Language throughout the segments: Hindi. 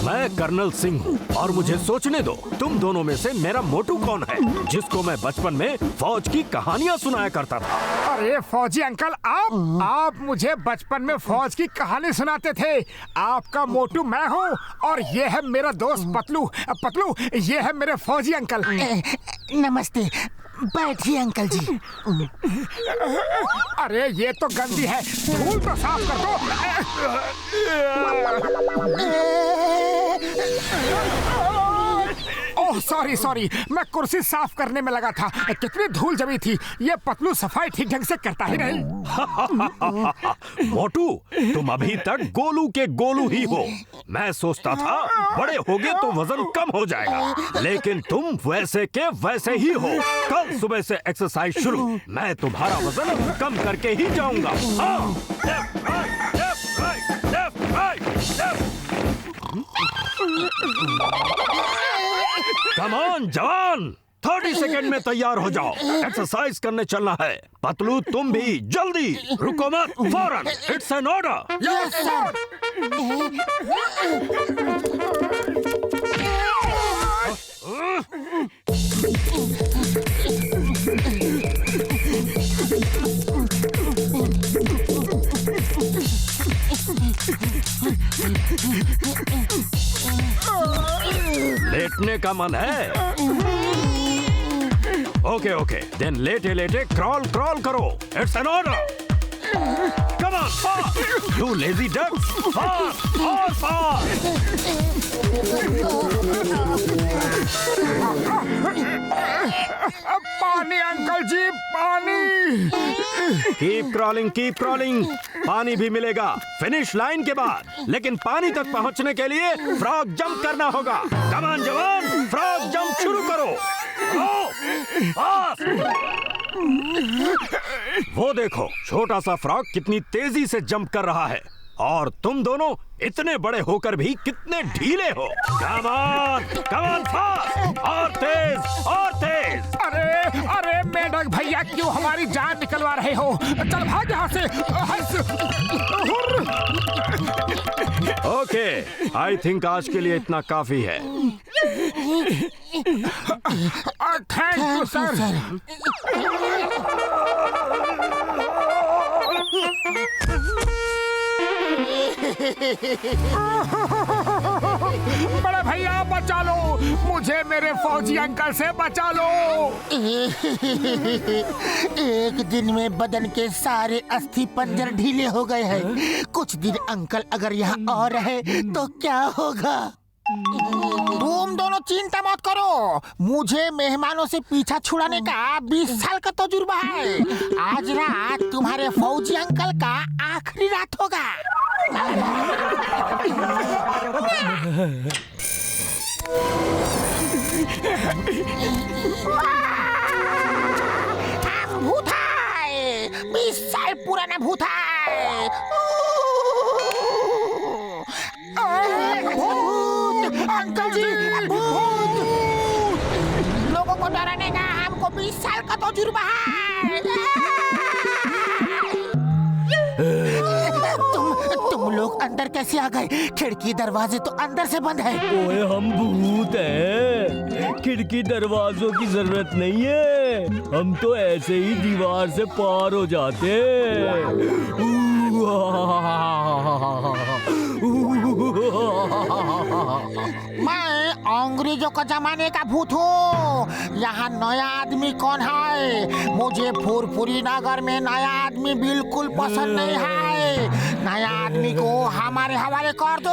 मैं कर्नल सिंह हूँ और मुझे सोचने दो, तुम दोनों में से मेरा मोटू कौन है जिसको मैं बचपन में फौज की कहानियाँ सुनाया करता था। अरे फौजी अंकल, आप मुझे बचपन में फौज की कहानी सुनाते थे। आपका मोटू मैं हूँ और ये है मेरा दोस्त पतलू। पतलू, ये है मेरे फौजी अंकल। नमस्ते, बैठिए अंकल जी। अरे ये तो गंदी है, धूल तो साफ कर दो। ओह सॉरी, मैं कुर्सी साफ करने में लगा था। कितनी धूल जमी थी। ये पतलू सफाई ठीक ढंग से करता ही नहीं। मोटू, तुम अभी तक गोलू के गोलू ही हो। मैं सोचता था बड़े होगे तो वजन कम हो जाएगा, लेकिन तुम वैसे के वैसे ही हो। कल सुबह से एक्सरसाइज शुरू। मैं तुम्हारा वजन कम करके ही जाऊंगा। कम ऑन जवान, 30 सेकंड में तैयार हो जाओ। एक्सरसाइज करने चलना है। पतलू तुम भी जल्दी, रुको मत, फौरन। It's an order. Yes sir. लेटने का मन है? ओके, देन लेटे लेटे क्रॉल करो। It's an order. Come on, fast, you lazy ducks, fast और फास्ट। पानी अंकल जी, पानी। Keep crawling. पानी भी मिलेगा फिनिश लाइन के बाद, लेकिन पानी तक पहुंचने के लिए फ्रॉग जंप करना होगा। कम ऑन जवान, फ्रॉग जंप शुरू करो। वो देखो, छोटा सा फ्रॉग कितनी तेजी से जंप कर रहा है, और तुम दोनों इतने बड़े होकर भी कितने ढीले हो। कम ऑन फास्ट, और तेज। अरे मेढक भैया, क्यों हमारी जान निकलवा रहे हो? चल भाग यहाँ से। ओके, आई थिंक आज के लिए इतना काफी है। Thank you sir. बड़े भैया बचा लो मुझे, मेरे फौजी अंकल से बचा लो। एक दिन में बदन के सारे अस्थि पंजर ढीले हो गए हैं। कुछ दिन अंकल अगर यहाँ और रहे तो क्या होगा? तुम दोनों चिंता मत करो, मुझे मेहमानों से पीछा छुड़ाने का 20 साल का तजुर्बा है। आज रात तुम्हारे फौजी अंकल का आखिरी रात होगा। हम भूत है, 20 साल पुराना भूत है। अंकल जी, भूत! लोगों को डराने का हमको 20 साल का तजुर्बा है। तुम लोग अंदर कैसे आ गए? खिड़की दरवाजे तो अंदर से बंद है। ओए हम भूत हैं, खिड़की दरवाजों की जरूरत नहीं है। हम तो ऐसे ही दीवार से पार हो जाते हैं। मैं अंग्रेजों का जमाने का भूत हूँ। यहाँ नया आदमी कौन है? मुझे फुरफुरी नगर में नया आदमी बिल्कुल पसंद नहीं है। नया आदमी को हमारे हवाले कर दो।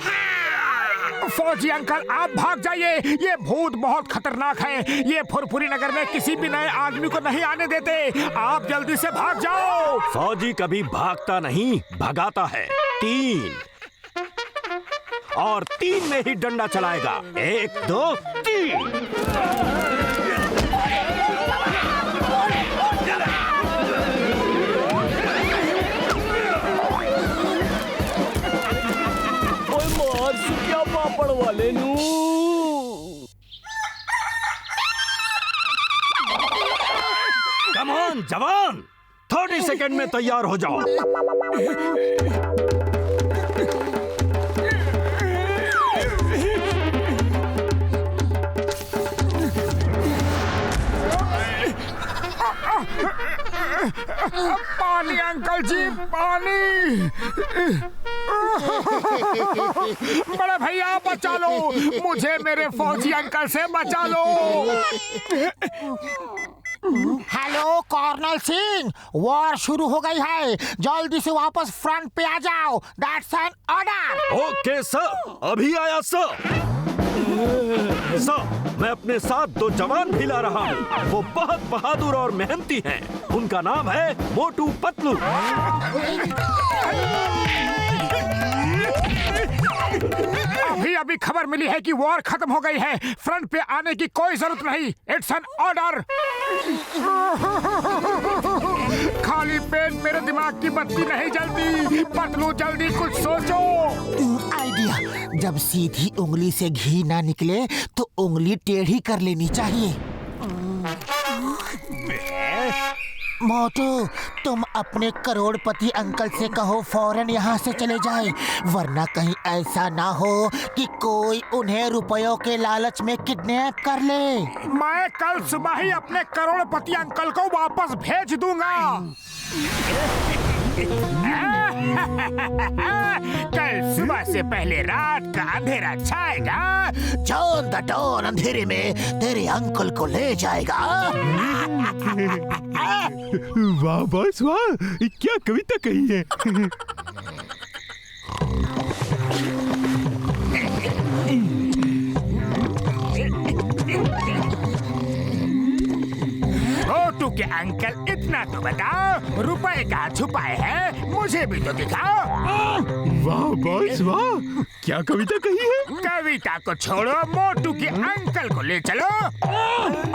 हाँ। फौजी अंकल, आप भाग जाइए। ये भूत बहुत खतरनाक है। ये फुरफुरी नगर में किसी भी नए आदमी को नहीं आने देते। आप जल्दी से भाग जाओ। फौजी कभी भागता नहीं, भगाता है। 3 और 3 में ही डंडा चलाएगा। 1 2 3। ओए मार सुकिया पापड़ वाले नू। कम ऑन जवान, 30 सेकंड में तैयार हो जाओ। पानी अंकल जी, पानी। बड़े भैया बचा लो मुझे, मेरे फौजी अंकल से बचा लो। हेलो कर्नल सिंह, वॉर शुरू हो गई है, जल्दी से वापस फ्रंट पे आ जाओ। That's an order. Okay sir, अभी आया सर। सर, मैं अपने साथ 2 जवान भी ला रहा हूँ। वो बहुत बहादुर और मेहनती हैं। उनका नाम है मोटू पतलू। अभी खबर मिली है कि वॉर खत्म हो गई है। फ्रंट पे आने की कोई जरूरत नहीं। It's an order. खाली पेट मेरे दिमाग की बत्ती नहीं जलती। पतलू जल्दी कुछ सोचो। आइडिया, जब सीधी उंगली से घी ना निकले तो उंगली टेढ़ी कर लेनी चाहिए। मोटू, तुम अपने करोड़पति अंकल से कहो फौरन यहाँ से चले जाए, वरना कहीं ऐसा ना हो कि कोई उन्हें रुपयों के लालच में किडनैप कर ले। मैं कल सुबह ही अपने करोड़पति अंकल को वापस भेज दूंगा। कल सुबह से पहले रात का अंधेरा छाएगा। जॉन द डॉन अंधेरे में तेरे अंकल को ले जाएगा। वाह बॉस वाह, क्या कविता कही है। मोटू के अंकल, इतना तो बताओ, रुपए कहाँ छुपाए हैं? मुझे भी तो दिखाओ। वाह बॉस वाह, क्या कविता कही है। कविता को छोड़ो, मोटू के अंकल को ले चलो।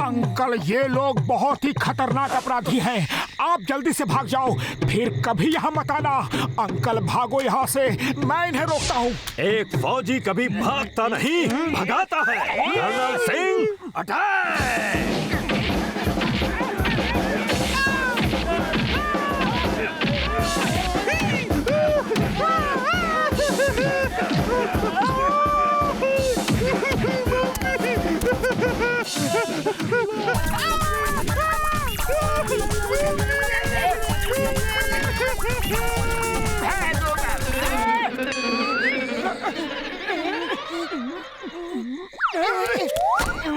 अंकल, ये लोग बहुत ही खतरनाक अपराधी हैं। आप जल्दी से भाग जाओ, फिर कभी यहाँ मत आना। अंकल भागो यहाँ से, मैं इन्हें रोकता हूँ। एक फौजी कभी भागता नहीं, भगाता है। Colonel Singh, attack!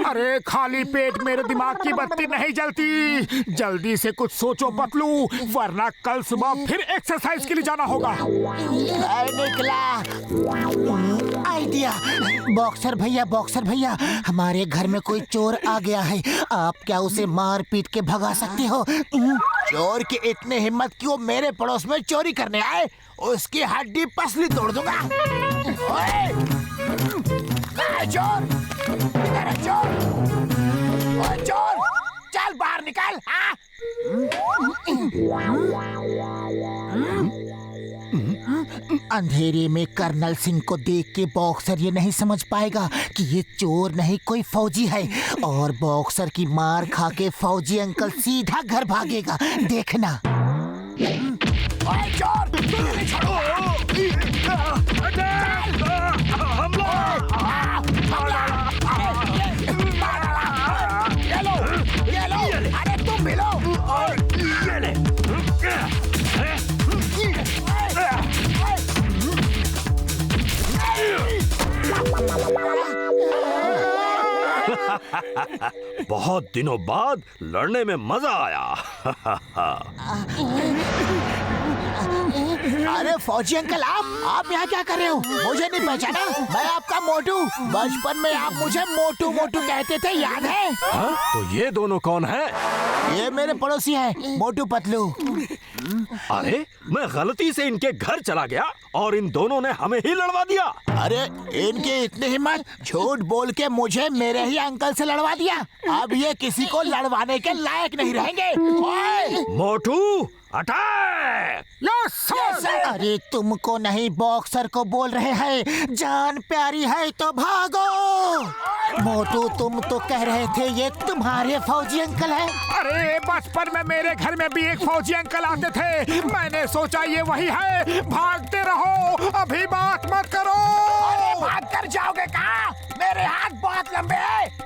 अरे खाली पेट मेरे दिमाग की बत्ती नहीं जलती। जल्दी से कुछ सोचो पतलू, वरना कल सुबह फिर एक्सरसाइज के लिए जाना होगा। निकला आइडिया। बॉक्सर भैया, हमारे घर में कोई चोर आ गया है। आप क्या उसे मार पीट के भगा सकते हो? चोर की इतनी हिम्मत कि वो मेरे पड़ोस में चोरी करने आए, उसकी हड्डी पसली तोड़ दूंगा। चोर, चोर, चल बाहर निकल। अंधेरे में कर्नल सिंह को देख के बॉक्सर ये नहीं समझ पाएगा कि ये चोर नहीं कोई फौजी है, और बॉक्सर की मार खा के फौजी अंकल सीधा घर भागेगा। देखना। चोर, अरे तुम मिलो। बहुत दिनों बाद लड़ने में मजा आया। अरे फौजी अंकल, आप यहाँ क्या कर रहे हो? मुझे नहीं पहचाना? मैं आपका मोटू। बचपन में आप मुझे मोटू मोटू कहते थे, याद है? हाँ? तो ये दोनों कौन हैं? ये मेरे पड़ोसी हैं, मोटू पतलू। अरे मैं गलती से इनके घर चला गया और इन दोनों ने हमें ही लड़वा दिया। अरे इनकी इतनी हिम्मत, झूठ बोल के मुझे मेरे ही अंकल से लड़वा दिया। अब ये किसी को लड़वाने के लायक नहीं रहेंगे। मोटू, अटैक! अरे तुमको नहीं, बॉक्सर को बोल रहे हैं। जान प्यारी है तो भागो। मोटू, तुम तो कह रहे थे ये तुम्हारे फौजी अंकल हैं। अरे बचपन में मेरे घर में भी एक फौजी अंकल आते थे, मैंने सोचा ये वही है। भागते रहो, अभी बात मत करो। अरे भाग कर जाओगे कहाँ? मेरे हाथ बहुत लंबे हैं।